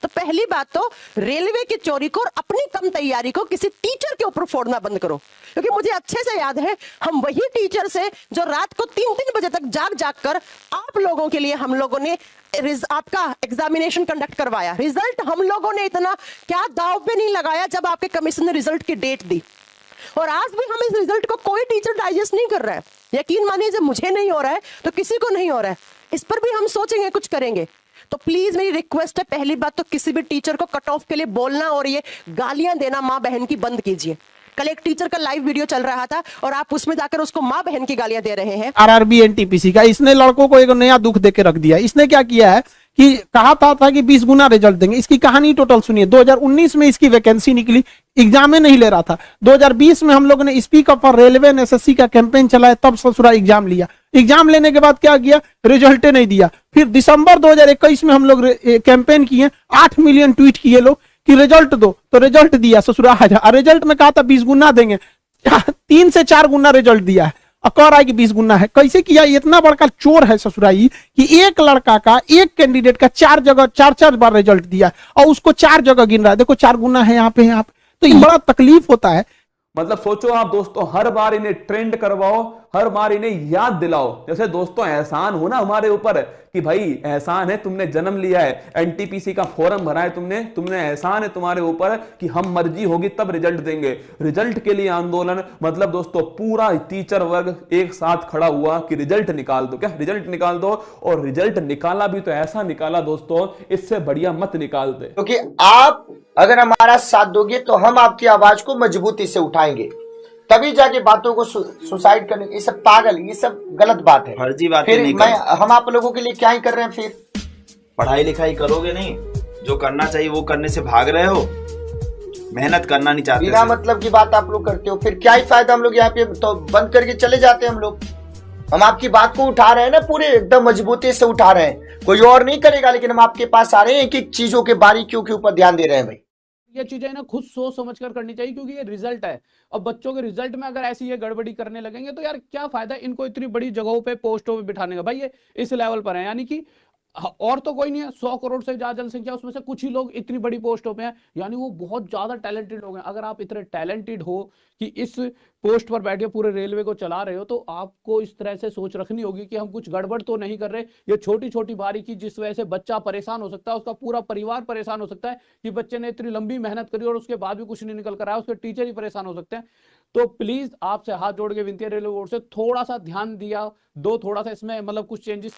तो पहली बात तो रेलवे की चोरी को और अपनी कम तैयारी को किसी टीचर के ऊपर फोड़ना बंद करो, क्योंकि मुझे अच्छे से याद है हम वही टीचर से जो रात को 3-3 बजे तक जाग जाग कर आप लोगों के लिए हम लोगों ने आपका एग्जामिनेशन कंडक्ट करवाया। रिजल्ट हम लोगों ने इतना क्या दांव पे नहीं लगाया जब आपके कमीशन ने रिजल्ट की डेट दी, और आज भी हम इस रिजल्ट को कोई टीचर डाइजेस्ट नहीं कर रहा है। यकीन मानिए जब मुझे नहीं हो रहा है तो किसी को नहीं हो रहा है, इस पर भी हम सोचेंगे, कुछ करेंगे। तो प्लीज मेरी रिक्वेस्ट है, पहली बात तो किसी भी टीचर को कट ऑफ के लिए बोलना और ये गालियां देना मां बहन की बंद कीजिए। कल एक टीचर का लाइव वीडियो चल रहा था और आप उसमें जाकर उसको मां बहन की गालियां दे रहे हैं। आरआरबी एनटीपीसी का इसने लड़कों को एक नया दुख देके रख दिया। इसने क्या किया है कि कहा था कि 20 गुना रिजल्ट देंगे। इसकी कहानी टोटल सुनिए। 2019 में इसकी वैकेंसी निकली, एग्जाम में नहीं ले रहा था। 2020 में हम लोगों ने speak up for railway and SSC का कैंपेन चलाया, तब ससुरा एग्जाम लिया। एग्जाम लेने के बाद क्या किया, रिजल्ट नहीं दिया। फिर दिसंबर 2021 में हम लोग कैंपेन किए, 8 मिलियन ट्वीट किए लोग कि रिजल्ट दो, तो रिजल्ट दिया ससुरा। रिजल्ट में कहा था 20 गुना देंगे, 3 से 4 गुना रिजल्ट दिया है, और रहा है कि 20 गुना है। कैसे किया, इतना बड़का चोर है ससुराई कि एक लड़का का, एक कैंडिडेट का 4 जगह 4 बार रिजल्ट दिया और उसको 4 जगह गिन रहा है। देखो 4 गुना है यहाँ पे, तो ये बड़ा तकलीफ होता है। मतलब सोचो आप दोस्तों, हर बार इन्हें ट्रेंड करवाओ, हर बार इन्हें याद दिलाओ। जैसे दोस्तों एहसान हो ना हमारे ऊपर कि भाई एहसान है, तुमने जन्म लिया है, एनटीपीसी का फॉर्म भरा है तुमने एहसान है तुम्हारे ऊपर कि हम मर्जी होगी तब रिजल्ट देंगे। रिजल्ट के लिए आंदोलन, मतलब दोस्तों पूरा टीचर वर्ग एक साथ खड़ा हुआ कि रिजल्ट निकाल दो, क्या रिजल्ट निकाल दो। और रिजल्ट निकाला भी तो ऐसा निकाला दोस्तों, इससे बढ़िया मत निकाल दे। क्योंकि आप अगर हमारा साथ दोगे तो हम आपकी आवाज को मजबूती से उठाएंगे, तभी जाके बातों को सुसाइड करने, ये सब पागल, ये सब गलत बात है, फर्जी बात फिर नहीं हम आप लोगों के लिए क्या ही कर रहे हैं। फिर पढ़ाई लिखाई करोगे नहीं, जो करना चाहिए वो करने से भाग रहे हो, मेहनत करना नहीं चाहते, बिना मतलब की बात आप लोग करते हो, फिर क्या ही फायदा। हम लोग यहाँ पे तो बंद करके चले जाते हैं। हम आपकी बात को उठा रहे हैं ना, पूरे एकदम मजबूती से उठा रहे हैं, कोई और नहीं करेगा, लेकिन हम आपके पास आ रहे हैं, एक एक चीजों के बारीकियों के ऊपर ध्यान दे रहे हैं। भाई ये चीजें ना खुद सोच समझ कर करनी चाहिए, क्योंकि ये रिजल्ट है। अब बच्चों के रिजल्ट में अगर ऐसी ये गड़बड़ी करने लगेंगे तो यार क्या फायदा इनको इतनी बड़ी जगहों पे, पोस्टों पे बिठाने का। भाई ये इस लेवल पर है, यानी कि और तो कोई नहीं है, 100 करोड़ से ज्यादा जनसंख्या, उसमें से कुछ ही लोग इतनी बड़ी पोस्टों पे हैं, यानी वो बहुत ज्यादा टैलेंटेड लोग हैं। अगर आप इतने टैलेंटेड हो कि इस पोस्ट पर बैठे पूरे रेलवे को चला रहे हो, तो आपको इस तरह से सोच रखनी होगी कि हम कुछ गड़बड़ तो नहीं कर रहे। ये छोटी छोटी बारीकी जिस वजह से बच्चा परेशान हो सकता है, उसका पूरा परिवार परेशान हो सकता है कि बच्चे ने इतनी लंबी मेहनत करी और उसके बाद भी कुछ नहीं निकल कर आया, उसके टीचर ही परेशान हो सकते हैं। तो प्लीज आपसे हाथ जोड़ के विनती है, रेलवे बोर्ड से थोड़ा सा ध्यान दिया दो, थोड़ा सा इसमें मतलब कुछ चेंजेस।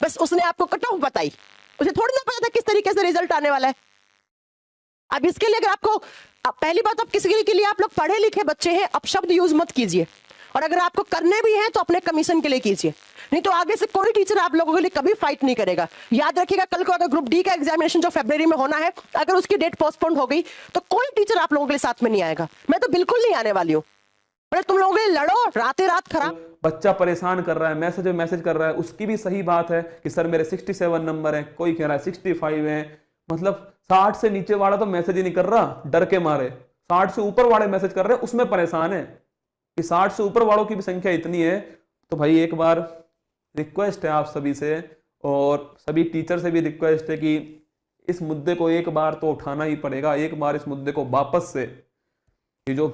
बस उसने आपको कट ऑफ बताई, उसे थोड़ी ना पता था किस तरीके से रिजल्ट आने वाला है। अब इसके लिए अगर आपको, पहली बात, आप किसी के लिए आप लोग पढ़े लिखे बच्चे हैं, अब शब्द यूज मत कीजिए, और अगर आपको करने भी हैं तो अपने कमीशन के लिए कीजिए, नहीं तो आगे से कोई टीचर आप लोगों के लिए कभी फाइट नहीं करेगा। याद रखिएगा, कल को अगर ग्रुप डी का एग्जामिनेशन जो फरवरी में होना है, अगर उसकी डेट पोस्टपोन हो गई तो कोई टीचर आप लोगों के लिए साथ में नहीं आएगा। मैं तो बिल्कुल नहीं आने वाली हूँ। तुम लोगों के लिए लड़ो, रातें रात खराब। बच्चा परेशान कर रहा है, मैसेज कर रहा है, उसकी भी सही बात है कि सर मेरे 67 नंबर है, कोई कह रहा है 65 है। मतलब 60 से नीचे वाला तो मैसेज ही नहीं कर रहा डर के मारे, 60 से ऊपर वाले मैसेज कर रहे हैं, उसमें परेशान है कि 60 से ऊपर वालों की भी संख्या इतनी है। तो भाई एक बार रिक्वेस्ट है आप सभी से, और सभी टीचर से भी रिक्वेस्ट है कि इस मुद्दे को एक बार तो उठाना ही पड़ेगा। एक बार इस मुद्दे को वापस से, ये जो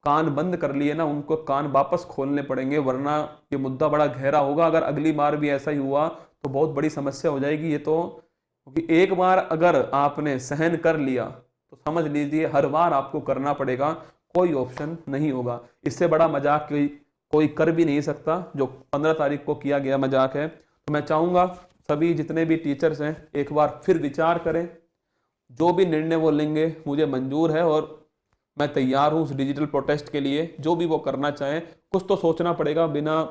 कान बंद कर लिए ना, उनको कान वापस खोलने पड़ेंगे, वरना ये मुद्दा बड़ा गहरा होगा। अगर अगली बार भी ऐसा ही हुआ तो बहुत बड़ी समस्या हो जाएगी ये तो, क्योंकि एक बार अगर आपने सहन कर लिया तो समझ लीजिए हर बार आपको करना पड़ेगा, कोई ऑप्शन नहीं होगा। इससे बड़ा मजाक कोई कर भी नहीं सकता जो 15 तारीख को किया गया मजाक है। तो मैं चाहूँगा सभी जितने भी टीचर्स हैं एक बार फिर विचार करें, जो भी निर्णय वो लेंगे मुझे मंजूर है और मैं तैयार हूँ उस डिजिटल प्रोटेस्ट के लिए। जो भी वो करना चाहें, कुछ तो सोचना पड़ेगा, बिना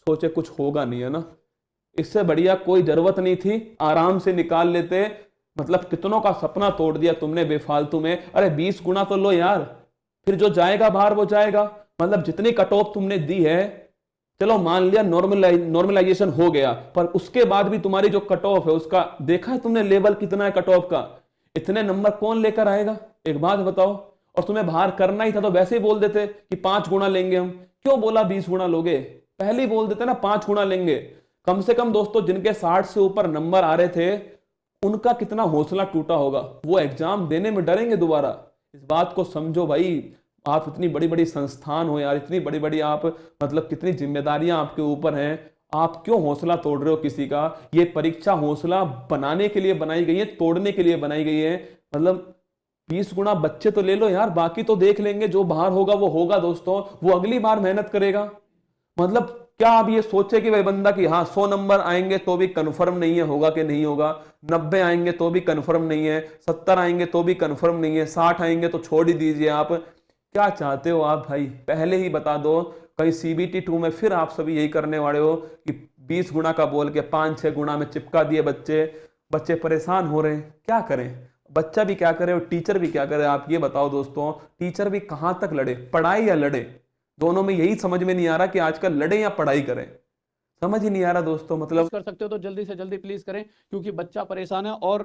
सोचे कुछ होगा नहीं, है ना। इससे बढ़िया कोई जरूरत नहीं थी, आराम से निकाल लेते। मतलब कितनों का सपना तोड़ दिया तुमने बेफालतू में। अरे 20 गुना तो लो यार, फिर जो जाएगा बाहर वो जाएगा। मतलब जितनी कट ऑफ तुमने दी है, चलो मान लिया नॉर्मलाइजेशन हो गया, पर उसके बाद भी तुम्हारी जो कट ऑफ है उसका देखा है तुमने लेवल कितना है कट ऑफ का। इतने नंबर कौन लेकर आएगा, एक बात बताओ। और तुम्हें बाहर करना ही था तो वैसे ही बोल देते कि 5 गुना लेंगे हम, क्यों बोला 20 गुना लोगे, पहले ही बोल देते ना 5 गुना लेंगे। कम से कम दोस्तों जिनके 60 से ऊपर नंबर आ रहे थे उनका कितना हौसला टूटा होगा, वो एग्जाम देने में डरेंगे दोबारा। इस बात को समझो भाई। आप इतनी बड़ी बड़ी संस्थान हो यार, इतनी बड़ी बड़ी आप मतलब कितनी जिम्मेदारियां आपके ऊपर हैं, आप क्यों हौसला तोड़ रहे हो किसी का? ये परीक्षा हौसला बनाने के लिए बनाई गई है, तोड़ने के लिए बनाई गई है। मतलब 20 गुना बच्चे तो ले लो यार, बाकी तो देख लेंगे, जो बाहर होगा वो होगा दोस्तों, वो अगली बार मेहनत करेगा। मतलब क्या आप ये सोचे कि भाई बंदा कि हाँ 100 नंबर आएंगे तो भी कंफर्म नहीं है होगा कि नहीं होगा, 90 आएंगे तो भी कंफर्म नहीं है, 70 आएंगे तो भी कंफर्म नहीं है, 60 आएंगे तो छोड़ ही दीजिए। आप क्या चाहते हो आप भाई, पहले ही बता दो। कहीं CBT 2 में फिर आप सभी यही करने वाले हो कि 20 गुना का बोल के 5-6 गुना में चिपका दिए बच्चे परेशान हो रहे हैं। क्या करें, बच्चा भी क्या करे और टीचर भी क्या करे? आप ये बताओ दोस्तों, टीचर भी कहां तक लड़े, पढ़ाई या लड़े? दोनों में यही समझ में नहीं आ रहा कि आजकल लड़े या पढ़ाई करें, समझ ही नहीं आ रहा दोस्तों। मतलब कर सकते हो तो जल्दी से जल्दी प्लीज करें, क्योंकि बच्चा परेशान है, और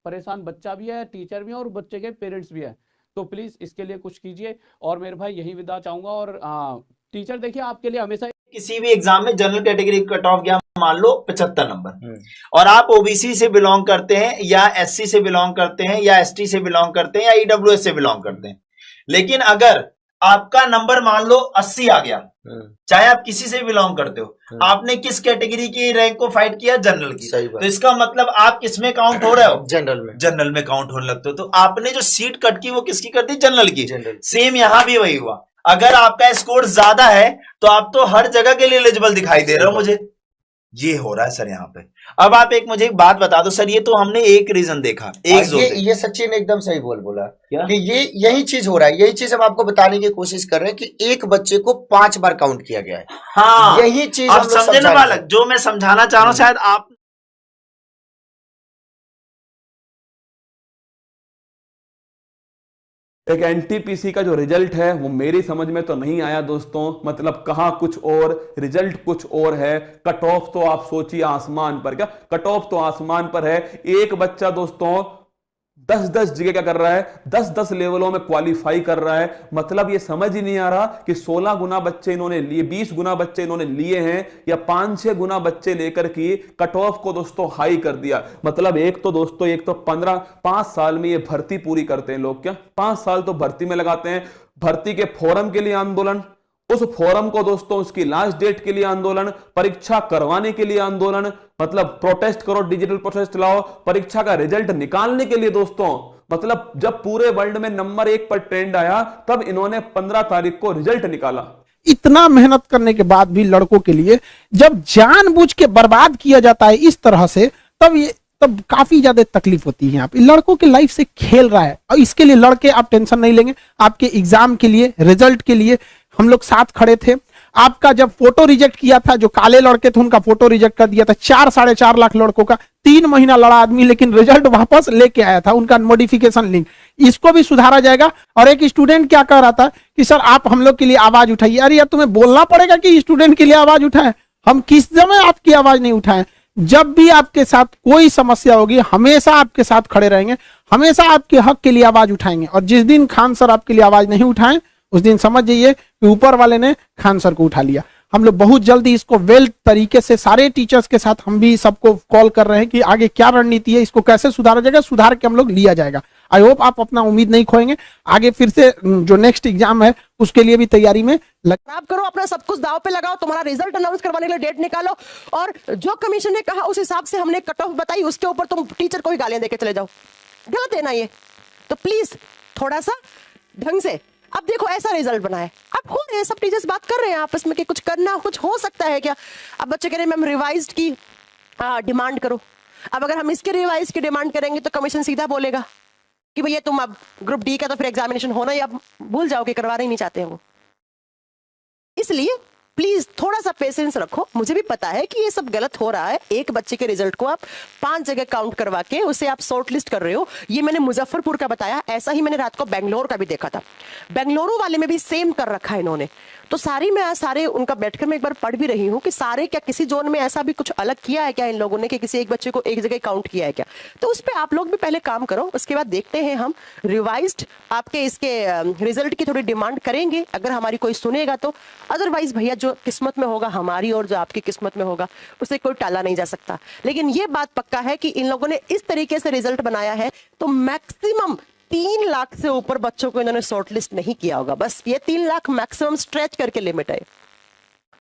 परेशान बच्चा भी है, टीचर भी है, और बच्चे के पेरेंट्स भी है। तो प्लीज इसके लिए कुछ कीजिए। और मेरे भाई यही विदा चाहूंगा। और टीचर देखिए आपके लिए हमेशा किसी भी एग्जाम में जनरल कैटेगरी कट ऑफ गया मान लो 75 नंबर, और आप OBC से बिलोंग करते हैं या SC से बिलोंग करते हैं या ST से बिलोंग करते हैं या EWS से बिलोंग करते हैं, लेकिन अगर आपका नंबर मान लो 80 आ गया, चाहे आप किसी से बिलोंग करते हो, आपने किस कैटेगरी की रैंक को फाइट किया? जनरल की। तो इसका मतलब आप किसमें काउंट हो रहे हो? जनरल में काउंट होने लगते हो। तो आपने जो सीट कट की वो किसकी कर दी? जनरल की। सेम यहां भी वही हुआ। अगर आपका स्कोर ज्यादा है तो आप तो हर जगह के लिए एलिजिबल दिखाई दे रहे हो मुझे। ये हो रहा है सर यहाँ पे। अब आप मुझे एक बात बता दो सर, ये तो हमने एक रीजन देखा, ये सचिन एकदम सही बोला कि ये यही चीज हो रहा है। यही चीज हम आपको बताने की कोशिश कर रहे हैं कि एक बच्चे को 5 बार काउंट किया गया है। हाँ, यही चीज आप समझे ना बालक, जो मैं समझाना चाह रहा हूं शायद आप। एक NTPC का जो रिजल्ट है वो मेरी समझ में तो नहीं आया दोस्तों। मतलब कहा कुछ और, रिजल्ट कुछ और है। कट ऑफ तो आप सोचिए आसमान पर, क्या कट ऑफ तो आसमान पर है। एक बच्चा दोस्तों 10-10 जगह क्या कर रहा है, 10-10 लेवलों में क्वालिफाई कर रहा है। मतलब ये समझ ही नहीं आ रहा कि 16 गुना बच्चे इन्होंने लिए, 20 गुना बच्चे इन्होंने लिए हैं, या 5-6 गुना बच्चे लेकर के कट ऑफ को दोस्तों हाई कर दिया। मतलब एक तो 5 साल में ये भर्ती पूरी करते हैं लोग, क्या 5 साल तो भर्ती में लगाते हैं। भर्ती के फॉर्म के लिए आंदोलन, उस फोरम को दोस्तों उसकी लास्ट डेट के लिए आंदोलन, परीक्षा करवाने के लिए आंदोलन, मतलब प्रोटेस्ट करो, डिजिटल प्रोटेस्ट लाओ, परीक्षा का रिजल्ट निकालने के लिए दोस्तों। मतलब जब पूरे वर्ल्ड में नंबर 1 पर ट्रेंड आया तब इन्होंने 15 तारीख को रिजल्ट निकाला। इतना मेहनत करने के बाद भी लड़कों के लिए जब जानबूझ के बर्बाद किया जाता है इस तरह से, तब काफी ज्यादा तकलीफ होती है। यहाँ पे लड़कों के लाइफ से खेल रहा है, और इसके लिए लड़के आप टेंशन नहीं लेंगे। आपके एग्जाम के लिए, रिजल्ट के लिए हम लोग साथ खड़े थे। आपका जब फोटो रिजेक्ट किया था, जो काले लड़के थे उनका फोटो रिजेक्ट कर दिया था, 4-4.5 लाख लड़कों का, 3 महीना लड़ा आदमी, लेकिन रिजल्ट वापस लेके आया था, उनका मॉडिफिकेशन लिंक। इसको भी सुधारा जाएगा। और एक स्टूडेंट क्या कह रहा था कि सर आप हम लोग के लिए आवाज उठाइए। अरे यार तुम्हें बोलना पड़ेगा कि स्टूडेंट के लिए आवाज उठाएं। हम किस समय आपकी आवाज नहीं उठाएं? जब भी आपके साथ कोई समस्या होगी हमेशा आपके साथ खड़े रहेंगे, हमेशा आपके हक के लिए आवाज उठाएंगे। और जिस दिन खान सर आपके लिए आवाज नहीं उठाएं उस दिन समझ जाइए कि ऊपर वाले ने खान सर को उठा लिया। हम लोग बहुत जल्दी इसको वेल तरीके से सारे टीचर्स के साथ हम भी सबको कॉल कर रहे हैं कि आगे क्या रणनीति है, इसको कैसे सुधारा जाएगा, सुधार के हम लोग लिया जाएगा। आई होप आप अपना उम्मीद नहीं खोएंगे। आगे फिर से जो नेक्स्ट एग्जाम है उसके लिए भी तैयारी में आप करो, अपना सब कुछ दाव पे लगाओ, तुम्हारा रिजल्ट अनाउंस करवाने के लिए डेट निकालो, और जो कमीशन ने कहा उस हिसाब से हमने कट ऑफ बताई, उसके ऊपर तुम टीचर को ही गालियां देके चले जाओ। गलत है ना ये? तो प्लीज थोड़ा सा ढंग से। अब देखो ऐसा रिजल्ट बना है, अब हो रहे हैं सब टीचर्स बात कर रहे हैं आपस में कि कुछ करना, कुछ हो सकता है क्या। अब बच्चे कह रहे हैं मैम रिवाइज्ड की डिमांड करो। अब अगर हम इसके रिवाइज की डिमांड करेंगे तो कमीशन सीधा बोलेगा कि भैया तुम अब ग्रुप डी का तो फिर एग्जामिनेशन होना ही अब भूल जाओ कि करवाना ही नहीं चाहते हैं वो। इसलिए प्लीज थोड़ा सा पेशेंस रखो। मुझे भी पता है कि ये सब गलत हो रहा है। एक बच्चे के रिजल्ट को आप 5 जगह काउंट करवा के उसे आप शॉर्ट लिस्ट कर रहे हो। ये मैंने मुजफ्फरपुर का बताया, ऐसा ही मैंने रात को बेंगलोर का भी देखा था। बेंगलुरु वाले में भी सेम कर रखा है इन्होंने। तो सारे उनका बैठकर मैं एक बार पढ़ भी रही हूँ कि सारे क्या किसी जोन में ऐसा भी कुछ अलग किया है क्या इन लोगों ने कि किसी एक बच्चे को एक जगह काउंट किया है क्या। तो उस पर आप लोग भी पहले काम करो, उसके बाद देखते हैं हम रिवाइज्ड आपके इसके रिजल्ट की थोड़ी डिमांड करेंगे अगर हमारी कोई सुनेगा तो। अदरवाइज भैया जो जो किस्मत में होगा हमारी और जो आपकी किस्मत में होगा उसे कोई टाला नहीं जा सकता। लेकिन ये बात पक्का है कि इन लोगों ने इस तरीके से रिजल्ट बनाया है तो मैक्सिमम 3 लाख से ऊपर बच्चों को इन्होंने शॉर्टलिस्ट नहीं किया होगा। बस ये 3 लाख मैक्सिमम स्ट्रेच करके लिमिट है।